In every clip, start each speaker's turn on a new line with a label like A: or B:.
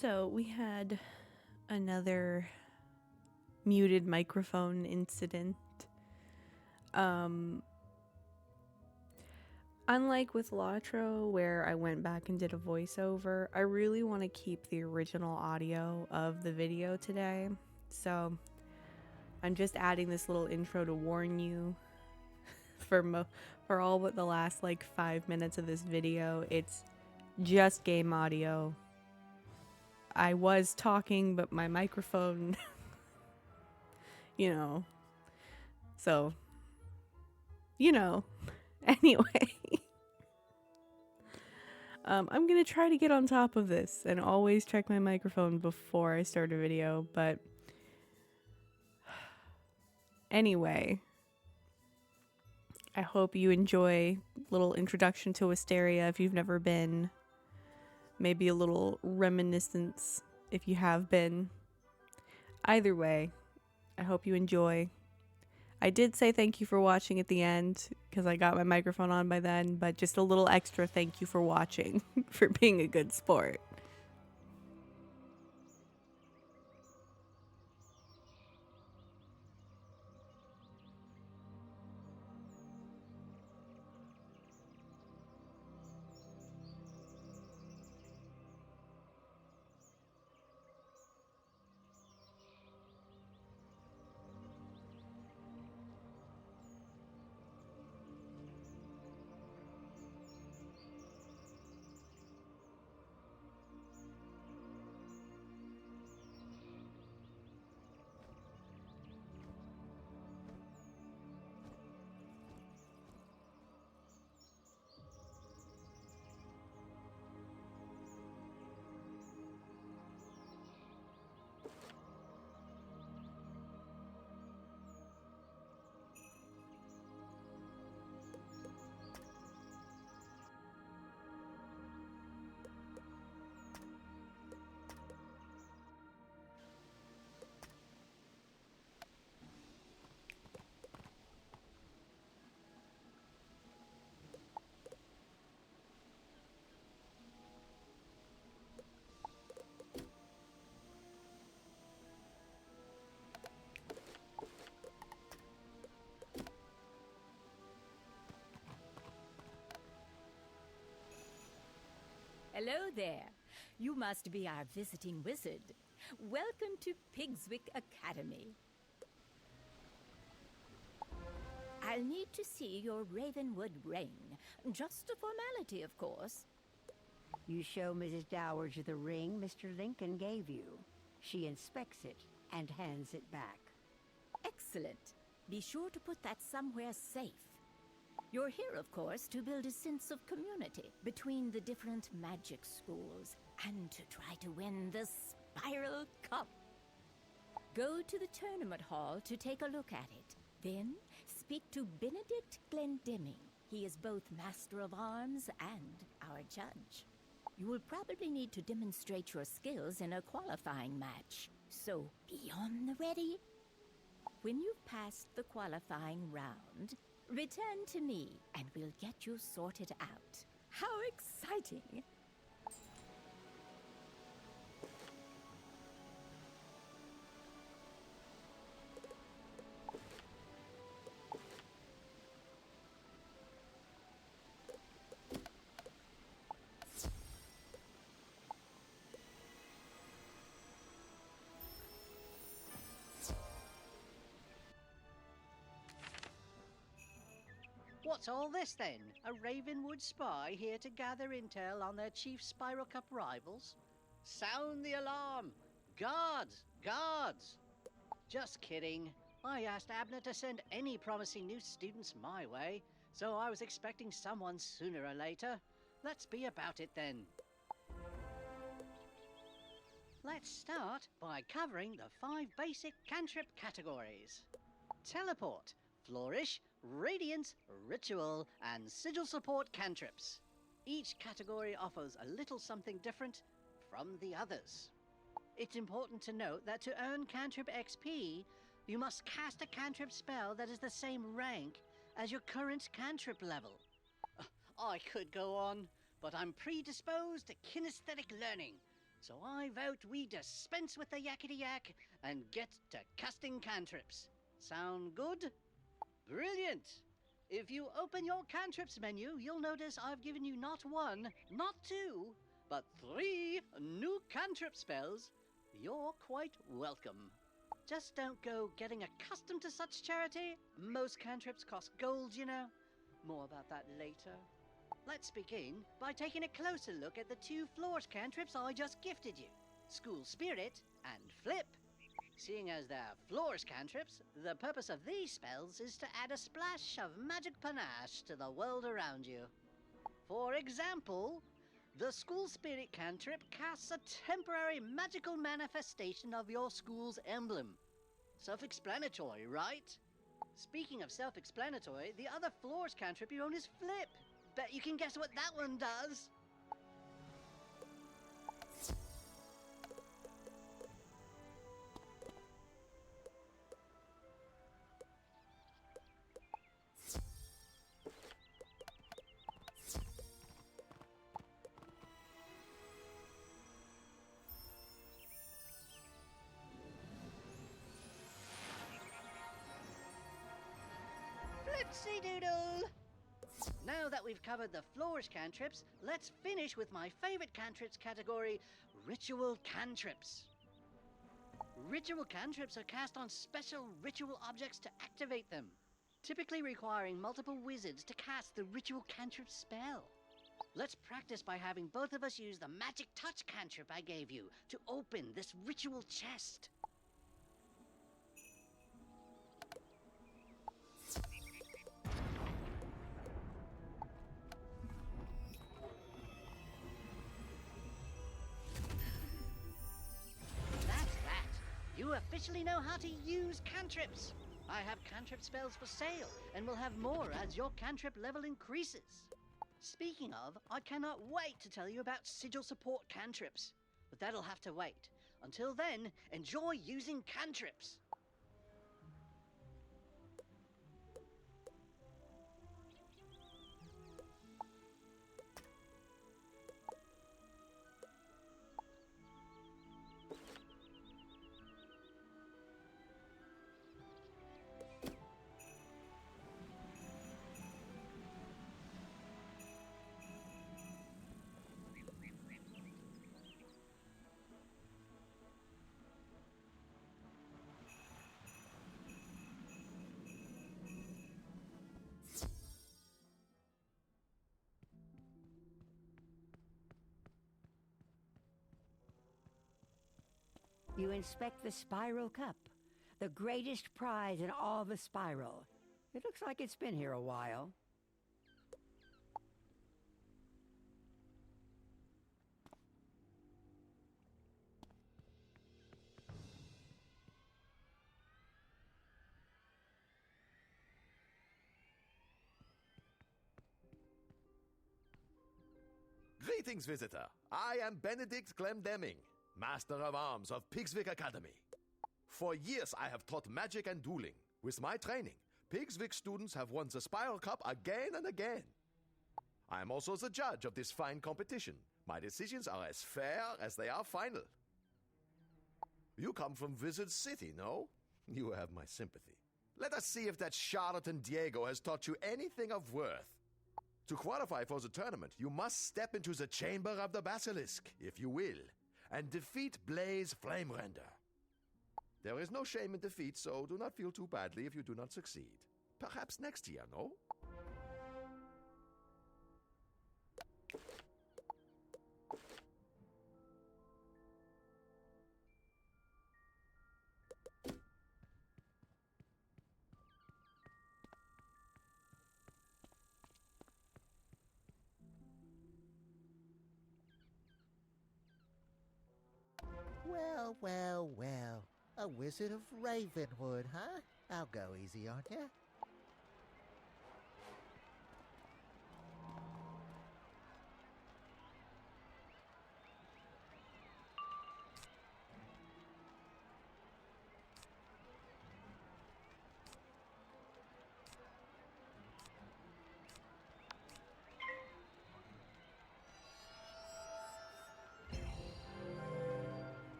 A: So we had another muted microphone incident. Unlike with Latro, where I went back and did a voiceover, I really want to keep the original audio of the video today. So I'm just adding this little intro to warn you for all but the last like 5 minutes of this video. It's just game audio. I was talking, but my microphone, so, anyway. I'm gonna try to get on top of this and always check my microphone before I start a video, but anyway, I hope you enjoy a little introduction to Wysteria if you've never been, maybe a little reminiscence if you have been. Either way, I hope you enjoy. I did say thank you for watching at the end because I got my microphone on by then, but just a little extra thank you for watching, for being a good sport.
B: Hello there. You must be our visiting wizard. Welcome to Pigswick Academy. I'll need to see your Ravenwood ring. Just a formality, of course.
C: You show Mrs. Dowager the ring Mr. Lincoln gave you. She inspects it and hands it back.
B: Excellent. Be sure to put that somewhere safe. You're here, of course, to build a sense of community between the different magic schools and to try to win the Spiral Cup. Go to the tournament hall to take a look at it. Then speak to Benedict Glendemming. He is both Master of Arms and our judge. You will probably need to demonstrate your skills in a qualifying match. So be on the ready. When you've passed the qualifying round, return to me, and we'll get you sorted out. How exciting!
D: What's all this then? A Ravenwood spy here to gather intel on their chief Spiral Cup rivals? Sound the alarm! Guards! Guards! Just kidding. I asked Abner to send any promising new students my way, so I was expecting someone sooner or later. Let's be about it then. Let's start by covering the 5 basic cantrip categories. Teleport, Flourish, Radiance, Ritual, and Sigil Support cantrips. Each category offers a little something different from the others. It's important to note that to earn cantrip XP, you must cast a cantrip spell that is the same rank as your current cantrip level. I could go on, but I'm predisposed to kinesthetic learning, So I vote we dispense with the yakety-yak and get to casting cantrips. Sound good? Brilliant! If you open your cantrips menu, you'll notice I've given you not one, not two, but 3 new cantrip spells. You're quite welcome. Just don't go getting accustomed to such charity. Most cantrips cost gold, you know. More about that later. Let's begin by taking a closer look at the 2 flourish cantrips I just gifted you. School Spirit and Flip. Seeing as they're flourish cantrips, the purpose of these spells is to add a splash of magic panache to the world around you. For example, the School Spirit cantrip casts a temporary magical manifestation of your school's emblem. Self-explanatory, right? Speaking of self-explanatory, the other flourish cantrip you own is Flip. Bet you can guess what that one does. Flipsy doodle! Now that we've covered the flourish cantrips, let's finish with my favorite cantrips category, ritual cantrips. Ritual cantrips are cast on special ritual objects to activate them, typically requiring multiple wizards to cast the ritual cantrip spell. Let's practice by having both of us use the magic touch cantrip I gave you to open this ritual chest. You officially know how to use cantrips. I have cantrip spells for sale, and will have more as your cantrip level increases. Speaking of, I cannot wait to tell you about sigil support cantrips. But that'll have to wait. Until then, enjoy using cantrips.
C: You inspect the Spiral Cup, the greatest prize in all the Spiral. It looks like it's been here a while.
E: Greetings, visitor. I am Benedict Glendemming, Master of Arms of Pigswick Academy. For years, I have taught magic and dueling. With my training, Pigswick students have won the Spiral Cup again and again. I am also the judge of this fine competition. My decisions are as fair as they are final. You come from Wizard City, no? You have my sympathy. Let us see if that charlatan Diego has taught you anything of worth. To qualify for the tournament, you must step into the Chamber of the Basilisk, if you will, and defeat Blaze Flamerender. There is no shame in defeat, so do not feel too badly if you do not succeed. Perhaps next year, no?
F: Well, well, well. A wizard of Ravenwood, huh? I'll go easy on ya.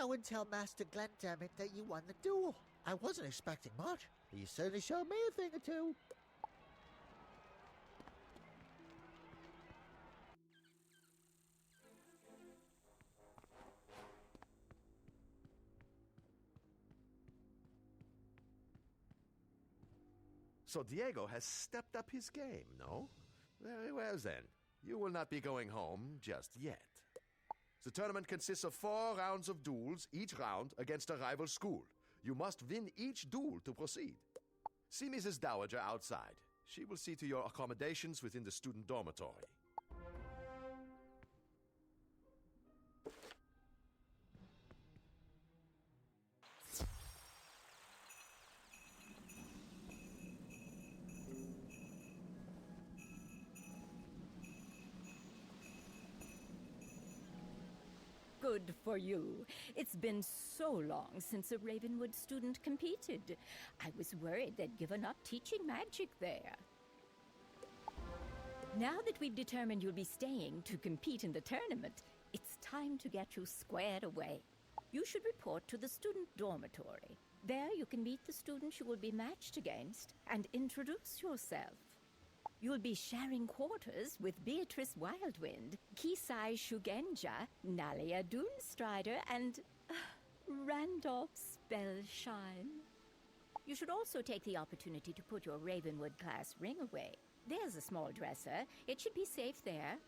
F: Go and tell Master Glendemick that you won the duel. I wasn't expecting much, but you certainly showed me a thing or two.
E: So Diego has stepped up his game, no? Very well then. You will not be going home just yet. The tournament consists of 4 rounds of duels, each round against a rival school. You must win each duel to proceed. See Mrs. Dowager outside. She will see to your accommodations within the student dormitory.
B: Good for you. It's been so long since a Ravenwood student competed. I was worried they'd given up teaching magic there. Now that we've determined you'll be staying to compete in the tournament, it's time to get you squared away. You should report to the student dormitory. There you can meet the students you will be matched against and introduce yourself. You'll be sharing quarters with Beatrice Wildwind, Kisai Shugenja, Nalia Doomstrider, and Randolph Spellshine. You should also take the opportunity to put your Ravenwood class ring away. There's a small dresser. It should be safe there.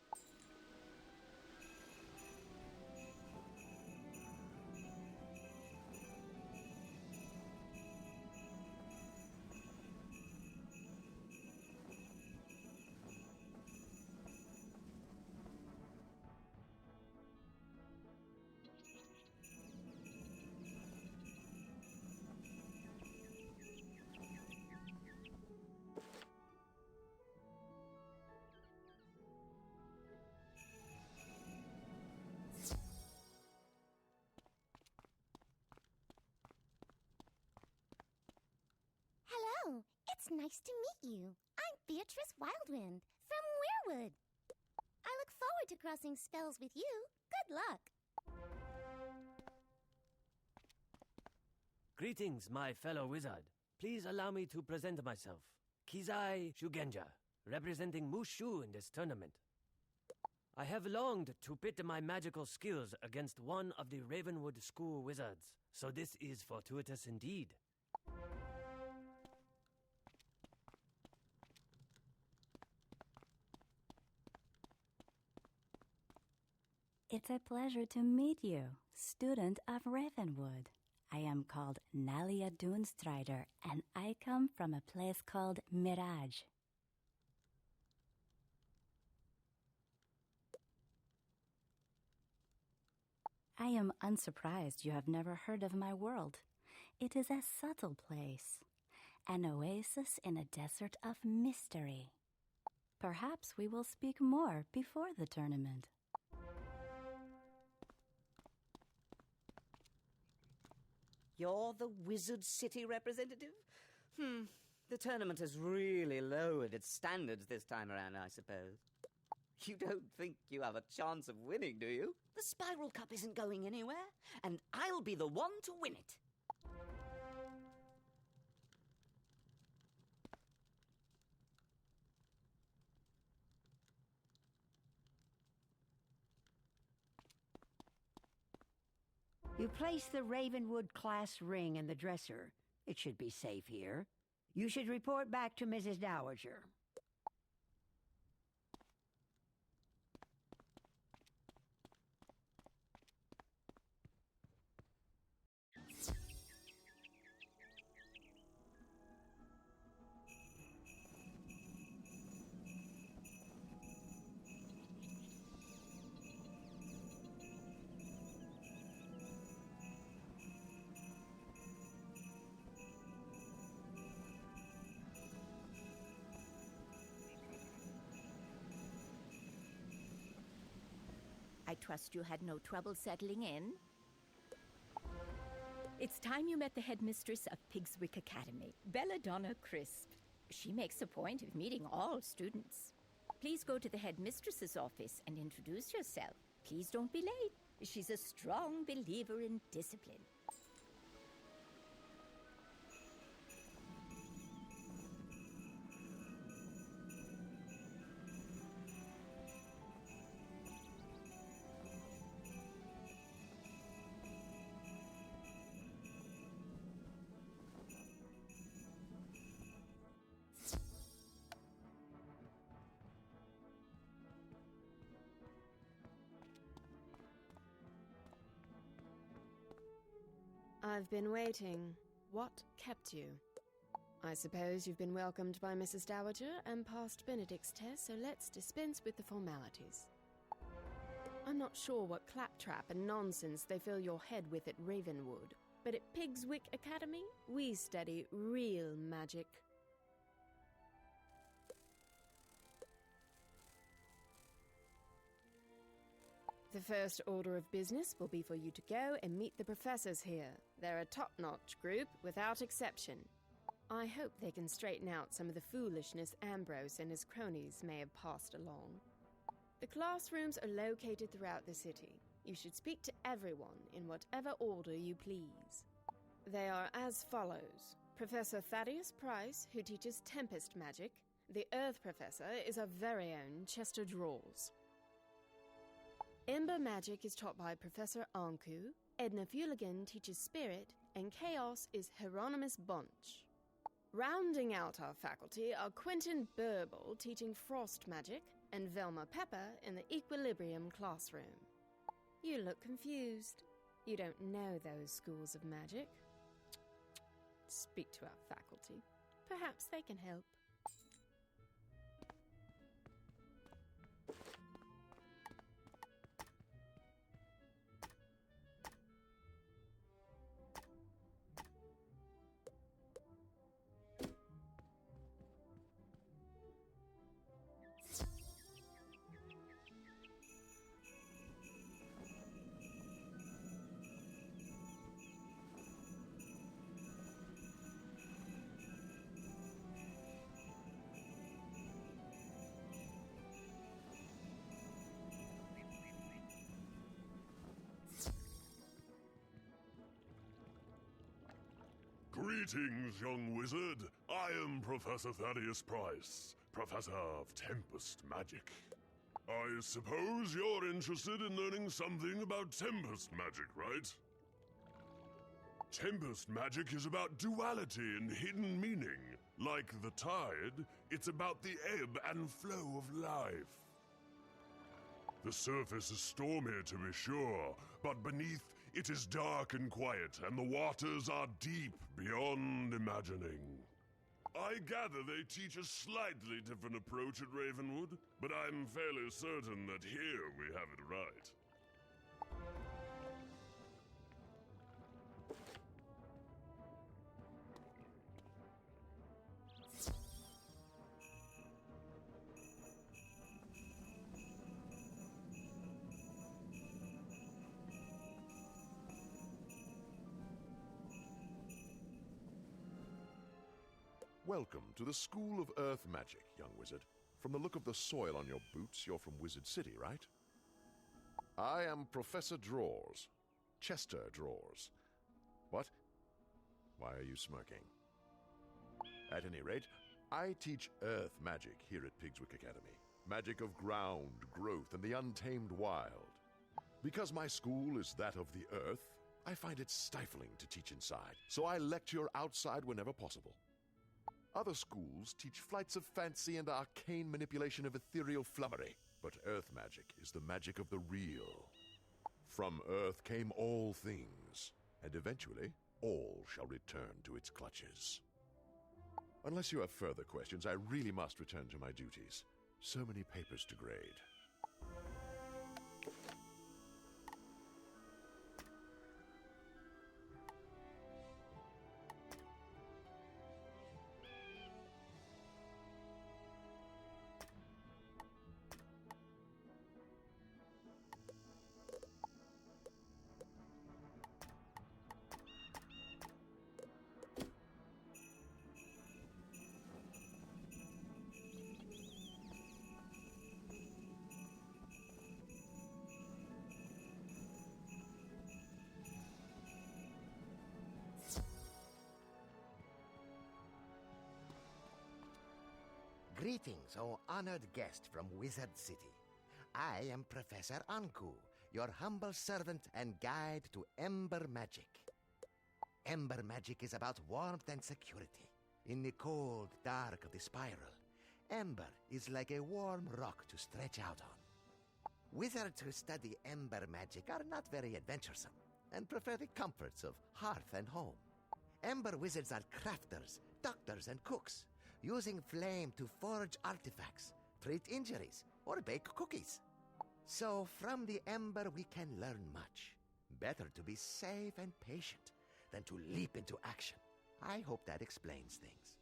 G: Hello, it's nice to meet you. I'm Beatrice Wildwind from Weirwood. I look forward to crossing spells with you. Good luck.
H: Greetings, my fellow wizard. Please allow me to present myself. Kizai Shugenja, representing Mushu in this tournament. I have longed to pit my magical skills against one of the Ravenwood School wizards, so this is fortuitous indeed.
I: It's a pleasure to meet you, student of Ravenwood. I am called Nalia Doomstrider, and I come from a place called Mirage. I am unsurprised you have never heard of my world. It is a subtle place, an oasis in a desert of mystery. Perhaps we will speak more before the tournament.
J: You're the Wizard City representative? The tournament has really lowered its standards this time around, I suppose. You don't think you have a chance of winning, do you? The Spiral Cup isn't going anywhere, and I'll be the one to win it.
C: You place the Ravenwood class ring in the dresser. It should be safe here. You should report back to Mrs. Dowager.
B: I trust you had no trouble settling in. It's time you met the headmistress of Pigswick Academy, Belladonna Crisp. She makes a point of meeting all students. Please go to the headmistress's office and introduce yourself. Please don't be late. She's a strong believer in discipline.
K: I've been waiting. What kept you? I suppose you've been welcomed by Mrs. Dowager and passed Benedict's test, so let's dispense with the formalities. I'm not sure what claptrap and nonsense they fill your head with at Ravenwood, but at Pigswick Academy, we study real magic. The first order of business will be for you to go and meet the professors here. They're a top-notch group, without exception. I hope they can straighten out some of the foolishness Ambrose and his cronies may have passed along. The classrooms are located throughout the city. You should speak to everyone in whatever order you please. They are as follows. Professor Thaddeus Price, who teaches Tempest Magic. The Earth Professor is our very own Chester Drawls. Ember Magic is taught by Professor Anku, Edna Fuligan teaches Spirit, and Chaos is Hieronymus Bunch. Rounding out our faculty are Quentin Burble teaching Frost Magic, and Velma Pepper in the Equilibrium classroom. You look confused. You don't know those schools of magic. Speak to our faculty. Perhaps they can help.
L: Greetings, young wizard. I am Professor Thaddeus Price, Professor of Tempest Magic. I suppose you're interested in learning something about Tempest Magic, right? Tempest Magic is about duality and hidden meaning. Like the tide, it's about the ebb and flow of life. The surface is stormy, to be sure, but beneath it is dark and quiet, and the waters are deep beyond imagining. I gather they teach a slightly different approach at Ravenwood, but I'm fairly certain that here we have it right.
E: Welcome to the School of Earth Magic, young wizard. From the look of the soil on your boots, you're from Wizard City, right? I am Professor Drawers. Chester Drawers. What? Why are you smirking? At any rate, I teach Earth Magic here at Pigswick Academy. Magic of ground, growth, and the untamed wild. Because my school is that of the Earth, I find it stifling to teach inside, so I lecture outside whenever possible. Other schools teach flights of fancy and arcane manipulation of ethereal flummery, but Earth Magic is the magic of the real. From Earth came all things, and eventually all shall return to its clutches. Unless you have further questions, I really must return to my duties. So many papers to grade.
F: Greetings, O honored guest from Wizard City. I am Professor Anku, your humble servant and guide to Ember Magic. Ember Magic is about warmth and security. In the cold dark of the spiral, Ember is like a warm rock to stretch out on. Wizards who study Ember Magic are not very adventuresome and prefer the comforts of hearth and home. Ember Wizards are crafters, doctors, and cooks, using flame to forge artifacts, treat injuries, or bake cookies. So from the Ember we can learn much. Better to be safe and patient than to leap into action. I hope that explains things.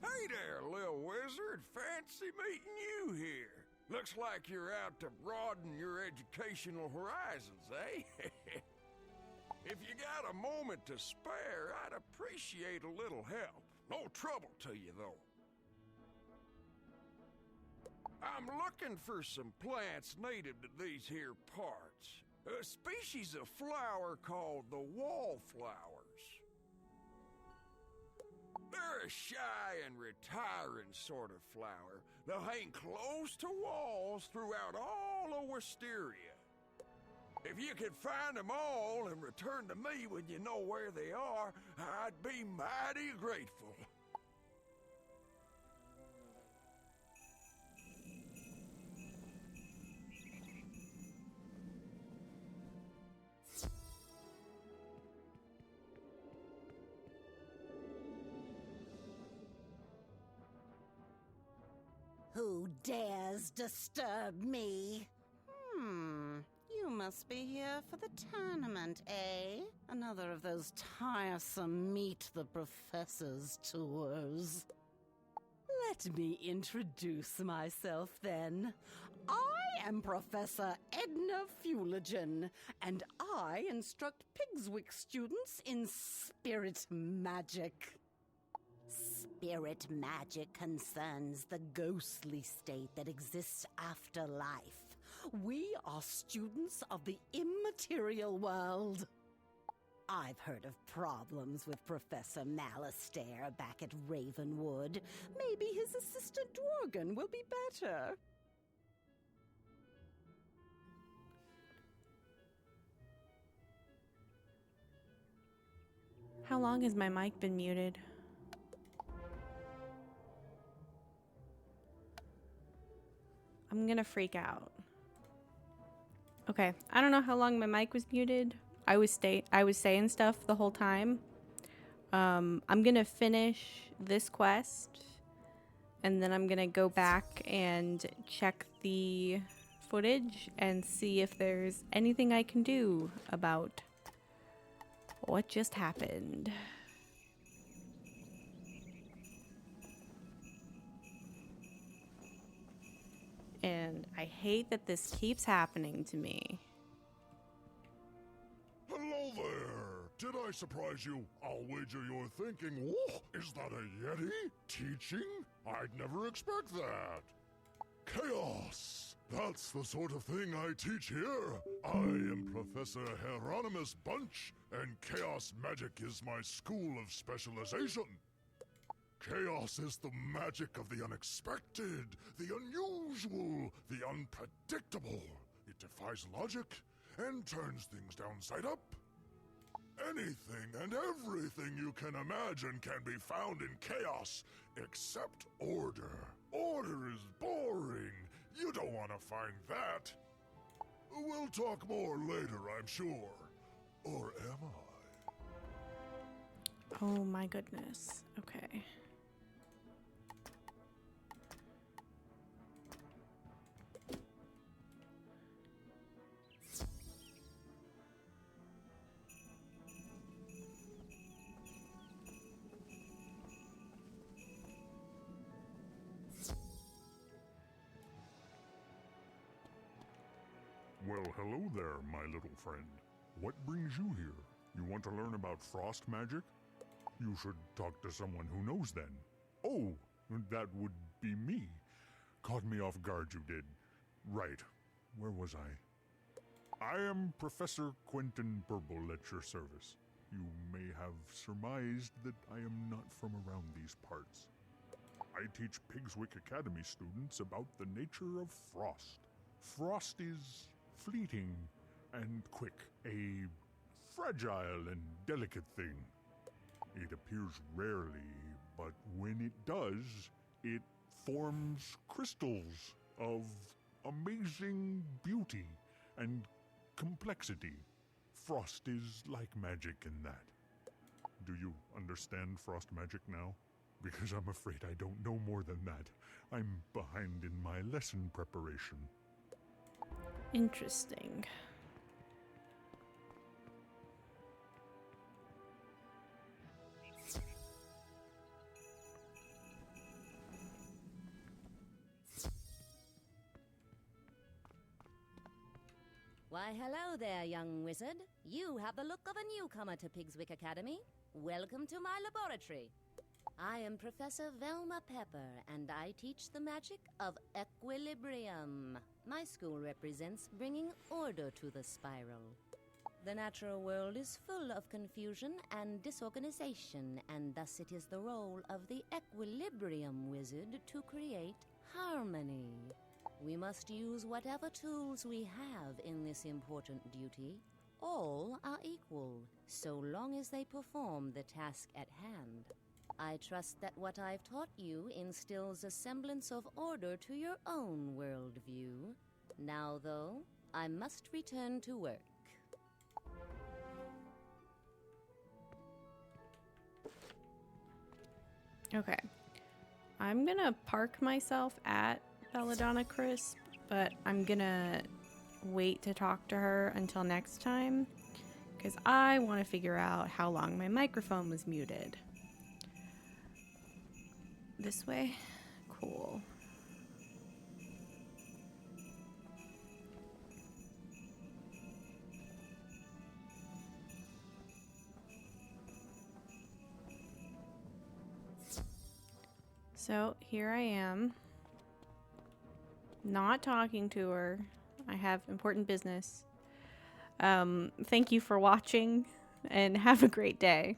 M: Hey there, little wizard. Fancy meeting you here. Looks like you're out to broaden your educational horizons, eh? If you got a moment to spare, I'd appreciate a little help. No trouble to you, though. I'm looking for some plants native to these here parts. A species of flower called the wallflowers. They're a shy and retiring sort of flower. They'll hang close to walls throughout all of Wysteria. If you could find them all and return to me when you know where they are, I'd be mighty grateful.
N: Who dares disturb me? You must be here for the tournament, eh? Another of those tiresome Meet the Professors tours. Let me introduce myself then. I am Professor Edna Fuligen, and I instruct Pigswick students in spirit magic. Spirit magic concerns the ghostly state that exists after life. We are students of the immaterial world. I've heard of problems with Professor Malastare back at Ravenwood. Maybe his assistant Dworgen will be better.
A: How long has my mic been muted? I'm gonna freak out. Okay, I don't know how long my mic was muted. I was saying stuff the whole time. I'm gonna finish this quest, and then I'm gonna go back and check the footage and see if there's anything I can do about what just happened. And I hate that this keeps happening to me.
L: Hello there! Did I surprise you? I'll wager you're thinking, whoa, is that a Yeti? Teaching? I'd never expect that. Chaos! That's the sort of thing I teach here. I am Professor Hieronymus Bunch, and chaos magic is my school of specialization. Chaos is the magic of the unexpected, the unusual, the unpredictable. It defies logic and turns things downside up. Anything and everything you can imagine can be found in chaos, except order. Order is boring. You don't want to find that. We'll talk more later, I'm sure. Or am I?
A: Oh my goodness. Okay.
L: Well, hello there, my little friend. What brings you here? You want to learn about frost magic? You should talk to someone who knows then. Oh, that would be me. Caught me off guard, you did. Right. Where was I? I am Professor Quentin Burble at your service. You may have surmised that I am not from around these parts. I teach Pigswick Academy students about the nature of frost. Frost is fleeting and quick, a fragile and delicate thing. It appears rarely, but when it does, it forms crystals of amazing beauty and complexity. Frost is like magic in that. Do you understand frost magic now? Because I'm afraid I don't know more than that. I'm behind in my lesson preparation.
A: Interesting.
B: Why, hello there, young wizard. You have the look of a newcomer to Pigswick Academy. Welcome to my laboratory. I am Professor Velma Pepper, and I teach the magic of equilibrium. My school represents bringing order to the spiral. The natural world is full of confusion and disorganization, and thus it is the role of the equilibrium wizard to create harmony. We must use whatever tools we have in this important duty. All are equal, so long as they perform the task at hand. I trust that what I've taught you instills a semblance of order to your own worldview. Now, though, I must return to work.
A: Okay. I'm gonna park myself at Belladonna Crisp, but I'm gonna wait to talk to her until next time, because I want to figure out how long my microphone was muted. This way? Cool. So here I am, not talking to her. I have important business. Thank you for watching, and have a great day.